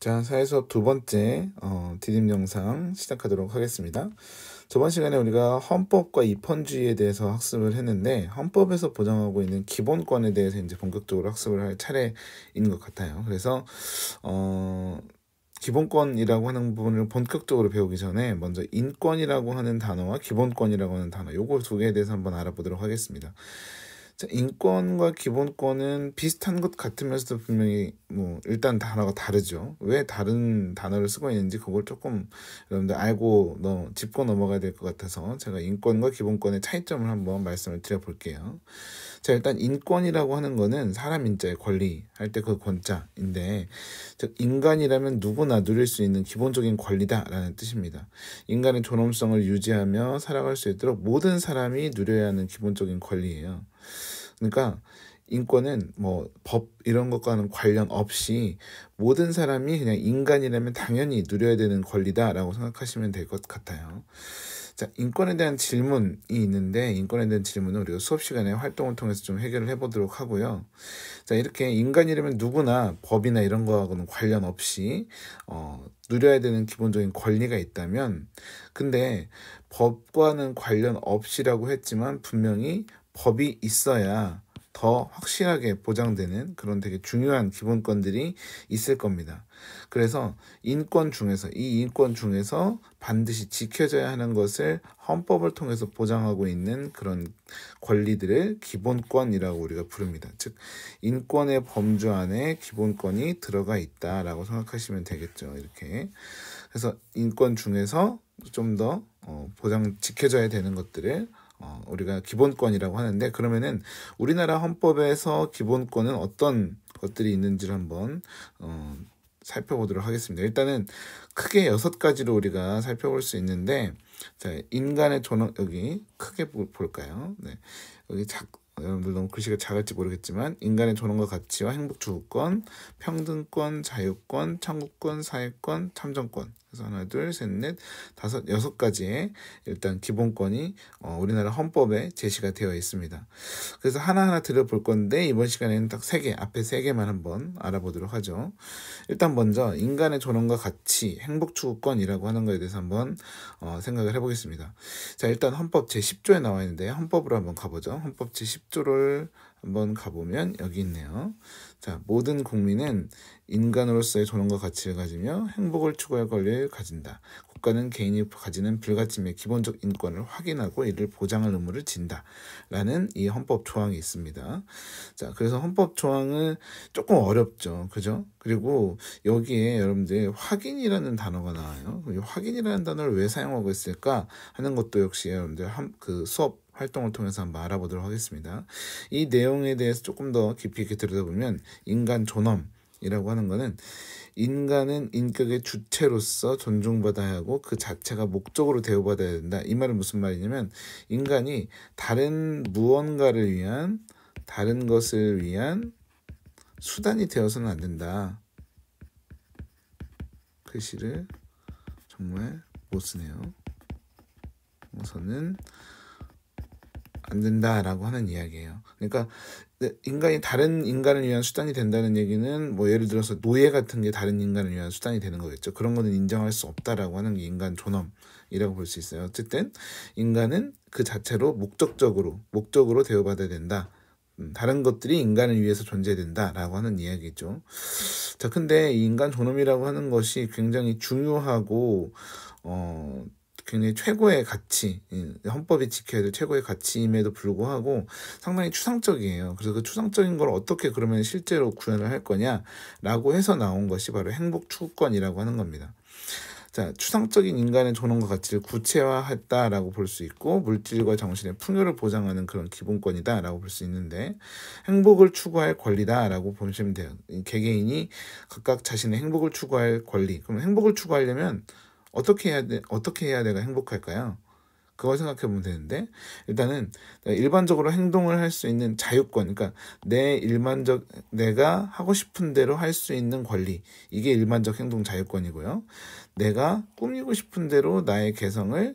자, 사회수업 두 번째 디딤 영상 시작하도록 하겠습니다. 저번 시간에 우리가 헌법과 입헌주의에 대해서 학습을 했는데 헌법에서 보장하고 있는 기본권에 대해서 이제 본격적으로 학습을 할 차례인 것 같아요. 그래서 기본권이라고 하는 부분을 본격적으로 배우기 전에 먼저 인권이라고 하는 단어와 기본권이라고 하는 단어, 요거 두 개에 대해서 한번 알아보도록 하겠습니다. 자, 인권과 기본권은 비슷한 것 같으면서도 분명히 일단 단어가 다르죠. 왜 다른 단어를 쓰고 있는지 그걸 조금 여러분들 알고 짚고 넘어가야 될 것 같아서 제가 인권과 기본권의 차이점을 한번 말씀을 드려볼게요. 자, 일단 인권이라고 하는 거는 사람 인자의 권리 할 때 그 권자인데, 즉 인간이라면 누구나 누릴 수 있는 기본적인 권리다라는 뜻입니다. 인간의 존엄성을 유지하며 살아갈 수 있도록 모든 사람이 누려야 하는 기본적인 권리예요. 그러니까 인권은 법 이런 것과는 관련 없이 모든 사람이 그냥 인간이라면 당연히 누려야 되는 권리다라고 생각하시면 될 것 같아요. 자, 인권에 대한 질문이 있는데, 인권에 대한 질문은 우리가 수업 시간에 활동을 통해서 좀 해결을 해보도록 하고요. 자, 이렇게 인간이라면 누구나 법이나 이런 거하고는 관련 없이 누려야 되는 기본적인 권리가 있다면, 근데 법과는 관련 없이라고 했지만 분명히 법이 있어야 더 확실하게 보장되는 그런 되게 중요한 기본권들이 있을 겁니다. 그래서 이 인권 중에서 반드시 지켜져야 하는 것을 헌법을 통해서 보장하고 있는 그런 권리들을 기본권이라고 우리가 부릅니다. 즉 인권의 범주 안에 기본권이 들어가 있다라고 생각하시면 되겠죠. 이렇게. 그래서 인권 중에서 좀 더 지켜져야 되는 것들을 우리가 기본권이라고 하는데, 그러면은 우리나라 헌법에서 기본권은 어떤 것들이 있는지를 한번 살펴보도록 하겠습니다. 일단은 크게 6가지로 우리가 살펴볼 수 있는데, 자, 인간의 존엄, 여기 크게 볼까요? 네. 여기 여러분들 너무 글씨가 작을지 모르겠지만, 인간의 존엄과 가치와 행복 추구권, 평등권, 자유권, 창구권, 사회권, 참정권. 그래서 하나, 둘, 셋, 넷, 다섯, 6가지의 일단 기본권이 우리나라 헌법에 제시가 되어 있습니다. 그래서 하나하나 들어볼 건데, 이번 시간에는 딱 3개, 앞에 3개만 한번 알아보도록 하죠. 일단 먼저 인간의 존엄과 가치, 행복 추구권이라고 하는 거에 대해서 한번 생각을 해보겠습니다. 자, 일단 헌법 제10조에 나와 있는데, 헌법으로 한번 가보죠. 헌법 제10조를 한번 가보면 여기 있네요. 자, 모든 국민은 인간으로서의 존엄과 가치를 가지며 행복을 추구할 권리를 가진다. 국가는 개인이 가지는 불가침의 기본적 인권을 확인하고 이를 보장할 의무를 진다. 라는 이 헌법 조항이 있습니다. 자, 그래서 헌법 조항은 조금 어렵죠. 그죠? 그리고 여기에 여러분들 확인이라는 단어가 나와요. 확인이라는 단어를 왜 사용하고 있을까 하는 것도 역시 여러분들 수업 활동을 통해서 한번 알아보도록 하겠습니다. 이 내용에 대해서 조금 더 깊이 있게 들여다보면, 인간 존엄이라고 하는 거는 인간은 인격의 주체로서 존중받아야 하고 그 자체가 목적으로 대우받아야 된다. 이 말은 무슨 말이냐면, 인간이 다른 것을 위한 수단이 되어서는 안 된다. 글씨를 정말 못 쓰네요. 우선은 안 된다라고 하는 이야기예요. 그러니까 인간이 다른 인간을 위한 수단이 된다는 얘기는 예를 들어서 노예 같은 게 다른 인간을 위한 수단이 되는 거겠죠. 그런 거는 인정할 수 없다라고 하는 게 인간 존엄이라고 볼 수 있어요. 어쨌든 인간은 그 자체로 목적으로 대우받아야 된다. 다른 것들이 인간을 위해서 존재된다라고 하는 이야기죠. 자, 근데 이 인간 존엄이라고 하는 것이 굉장히 중요하고 굉장히 최고의 가치, 헌법이 지켜야 될 최고의 가치임에도 불구하고 상당히 추상적이에요. 그래서 그 추상적인 걸 어떻게 그러면 실제로 구현을 할 거냐라고 해서 나온 것이 바로 행복 추구권이라고 하는 겁니다. 자, 추상적인 인간의 존엄과 가치를 구체화했다라고 볼 수 있고, 물질과 정신의 풍요를 보장하는 그런 기본권이다라고 볼 수 있는데, 행복을 추구할 권리다라고 보시면 돼요. 개개인이 각각 자신의 행복을 추구할 권리. 그럼 행복을 추구하려면 어떻게 해야 내가 행복할까요? 그걸 생각해 보면 되는데, 일단은 일반적으로 행동을 할 수 있는 자유권, 그러니까 내가 하고 싶은 대로 할 수 있는 권리, 이게 일반적 행동 자유권이고요. 내가 꾸미고 싶은 대로 나의 개성을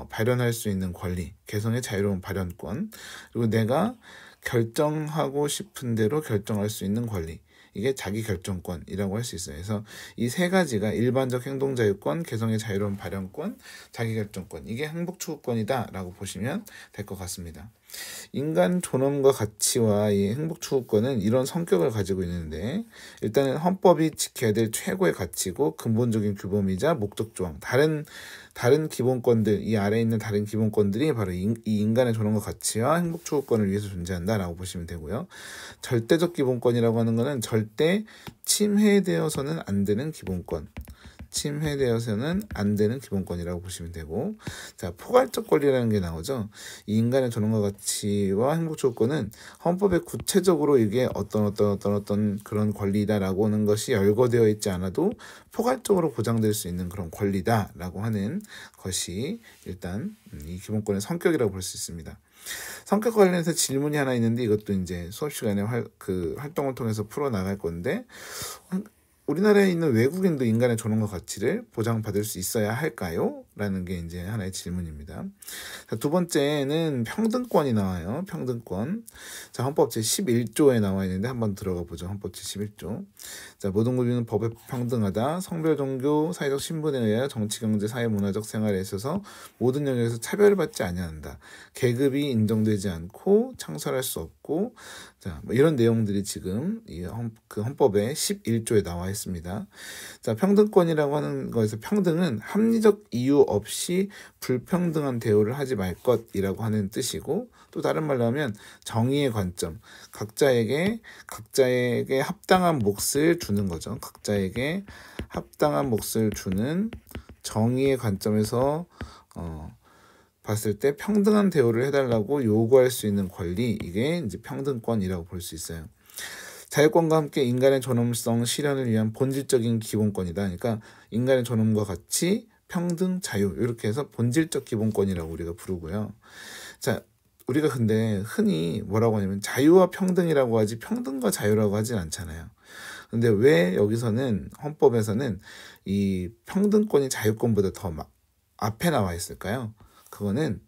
발현할 수 있는 권리, 개성의 자유로운 발현권, 그리고 내가 결정하고 싶은 대로 결정할 수 있는 권리, 이게 자기결정권이라고 할 수 있어요. 그래서 이 세 가지가 일반적 행동자유권, 개성의 자유로운 발현권, 자기결정권, 이게 행복추구권이다라고 보시면 될 것 같습니다. 인간 존엄과 가치와 이 행복추구권은 이런 성격을 가지고 있는데, 일단은 헌법이 지켜야 될 최고의 가치고 근본적인 규범이자 목적조항, 다른 기본권들, 이 아래에 있는 다른 기본권들이 바로 이 인간의 존엄과 가치와 행복추구권을 위해서 존재한다라고 보시면 되고요. 절대적 기본권이라고 하는 것은 절대 침해되어서는 안 되는 기본권, 침해되어서는 안 되는 기본권이라고 보시면 되고, 자, 포괄적 권리라는 게 나오죠. 이 인간의 존엄과 가치와 행복추구권은 헌법에 구체적으로 이게 어떤 그런 권리다라고 하는 것이 열거되어 있지 않아도 포괄적으로 보장될 수 있는 그런 권리다라고 하는 것이 일단 이 기본권의 성격이라고 볼 수 있습니다. 성격 관련해서 질문이 하나 있는데, 이것도 이제 수업 시간에 활동을 통해서 풀어 나갈 건데, 우리나라에 있는 외국인도 인간의 존엄과 가치를 보장받을 수 있어야 할까요? 라는 게 이제 하나의 질문입니다. 자, 두 번째는 평등권이 나와요. 평등권. 자, 헌법 제11조에 나와 있는데 한번 들어가 보죠. 헌법 제11조. 자, 모든 국민은 법에 평등하다. 성별, 종교, 사회적 신분에 의하여 정치, 경제, 사회, 문화적 생활에 있어서 모든 영역에서 차별을 받지 아니한다. 계급이 인정되지 않고 창설할 수 없고, 자, 뭐 이런 내용들이 지금 그 헌법의 11조에 나와 있습니다. 자, 평등권이라고 하는 것에서 평등은 합리적 이유 없이 불평등한 대우를 하지 말 것이라고 하는 뜻이고, 또 다른 말로 하면 정의의 관점, 각자에게 합당한 몫을 주는 거죠. 각자에게 합당한 몫을 주는 정의의 관점에서 봤을 때 평등한 대우를 해달라고 요구할 수 있는 권리, 이게 이제 평등권이라고 볼 수 있어요. 자유권과 함께 인간의 존엄성 실현을 위한 본질적인 기본권이다. 그러니까 인간의 존엄과 가치, 평등, 자유, 이렇게 해서 본질적 기본권이라고 우리가 부르고요. 자, 우리가 근데 흔히 뭐라고 하냐면 자유와 평등이라고 하지 평등과 자유라고 하진 않잖아요. 근데 왜 여기서는 헌법에서는 이 평등권이 자유권보다 더 앞에 나와 있을까요? 그거는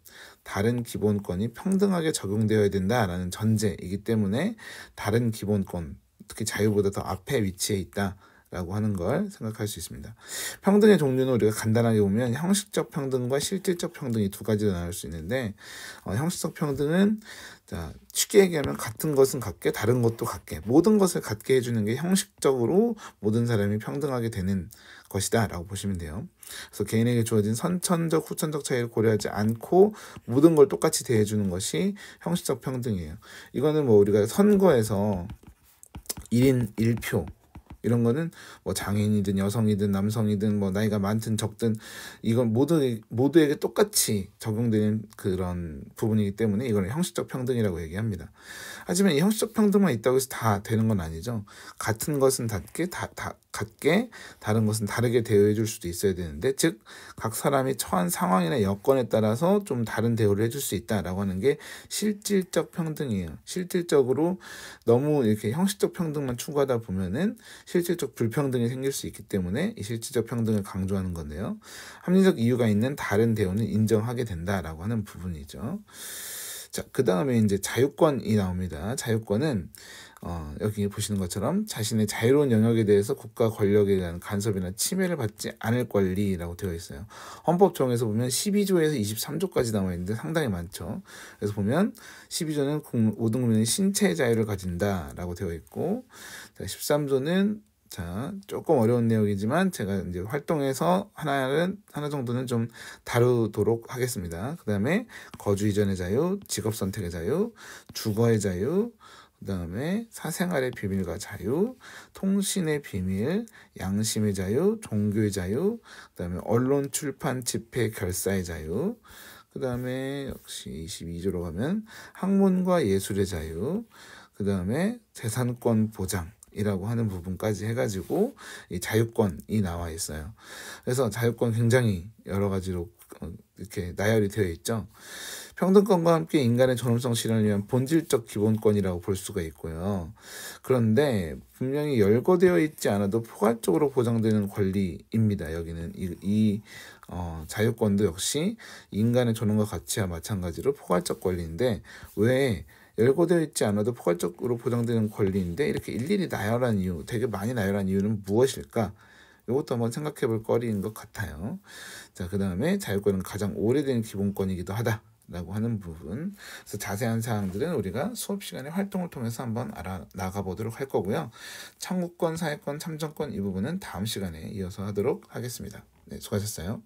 다른 기본권이 평등하게 적용되어야 된다라는 전제이기 때문에 다른 기본권, 특히 자유보다 더 앞에 위치해 있다라고 하는 걸 생각할 수 있습니다. 평등의 종류는 우리가 간단하게 보면 형식적 평등과 실질적 평등이 두 가지로 나눌 수 있는데, 형식적 평등은 자, 쉽게 얘기하면 같은 것은 같게 다른 것도 같게 모든 것을 같게 해주는 게 형식적으로 모든 사람이 평등하게 되는 것이다 라고 보시면 돼요. 그래서 개인에게 주어진 선천적 후천적 차이를 고려하지 않고 모든 걸 똑같이 대해주는 것이 형식적 평등이에요. 이거는 뭐 우리가 선거에서 1인 1표 이런 거는 뭐 장애인이든 여성이든 남성이든 뭐 나이가 많든 적든 이건 모두에게 똑같이 적용되는 그런 부분이기 때문에 이거는 형식적 평등이라고 얘기합니다. 하지만 이 형식적 평등만 있다고 해서 다 되는 건 아니죠. 같은 것은 같게 같게 다른 것은 다르게 대우해 줄 수도 있어야 되는데, 즉 각 사람이 처한 상황이나 여건에 따라서 좀 다른 대우를 해줄 수 있다라고 하는 게 실질적 평등이에요. 실질적으로 너무 이렇게 형식적 평등만 추구하다 보면은 실질적 불평등이 생길 수 있기 때문에 이 실질적 평등을 강조하는 건데요. 합리적 이유가 있는 다른 대우는 인정하게 된다라고 하는 부분이죠. 자, 그 다음에 이제 자유권이 나옵니다. 자유권은 여기 보시는 것처럼 자신의 자유로운 영역에 대해서 국가 권력에 대한 간섭이나 침해를 받지 않을 권리라고 되어 있어요. 헌법 조항에서 보면 12조에서 23조까지 나와 있는데 상당히 많죠. 그래서 보면 12조는 모든 국민은 신체의 자유를 가진다라고 되어 있고, 13조는 자, 조금 어려운 내용이지만 제가 이제 활동에서 하나 정도는 좀 다루도록 하겠습니다. 그 다음에 거주 이전의 자유, 직업 선택의 자유, 주거의 자유, 그 다음에 사생활의 비밀과 자유, 통신의 비밀, 양심의 자유, 종교의 자유, 그 다음에 언론, 출판, 집회, 결사의 자유, 그 다음에 역시 22조로 가면 학문과 예술의 자유, 그 다음에 재산권 보장, 이라고 하는 부분까지 해가지고 이 자유권이 나와 있어요. 그래서 자유권 굉장히 여러 가지로 이렇게 나열이 되어 있죠. 평등권과 함께 인간의 존엄성 실현을 위한 본질적 기본권이라고 볼 수가 있고요. 그런데 분명히 열거되어 있지 않아도 포괄적으로 보장되는 권리입니다. 여기는 이 자유권도 역시 인간의 존엄과 가치와 마찬가지로 포괄적 권리인데, 왜 열거되어 있지 않아도 포괄적으로 보장되는 권리인데 이렇게 일일이 나열한 이유, 되게 많이 나열한 이유는 무엇일까? 이것도 한번 생각해 볼 거리인 것 같아요. 자, 그 다음에 자율권은 가장 오래된 기본권이기도 하다라고 하는 부분. 그래서 자세한 사항들은 우리가 수업 시간에 활동을 통해서 한번 알아나가 보도록 할 거고요. 청구권, 사회권, 참정권 이 부분은 다음 시간에 이어서 하도록 하겠습니다. 네, 수고하셨어요.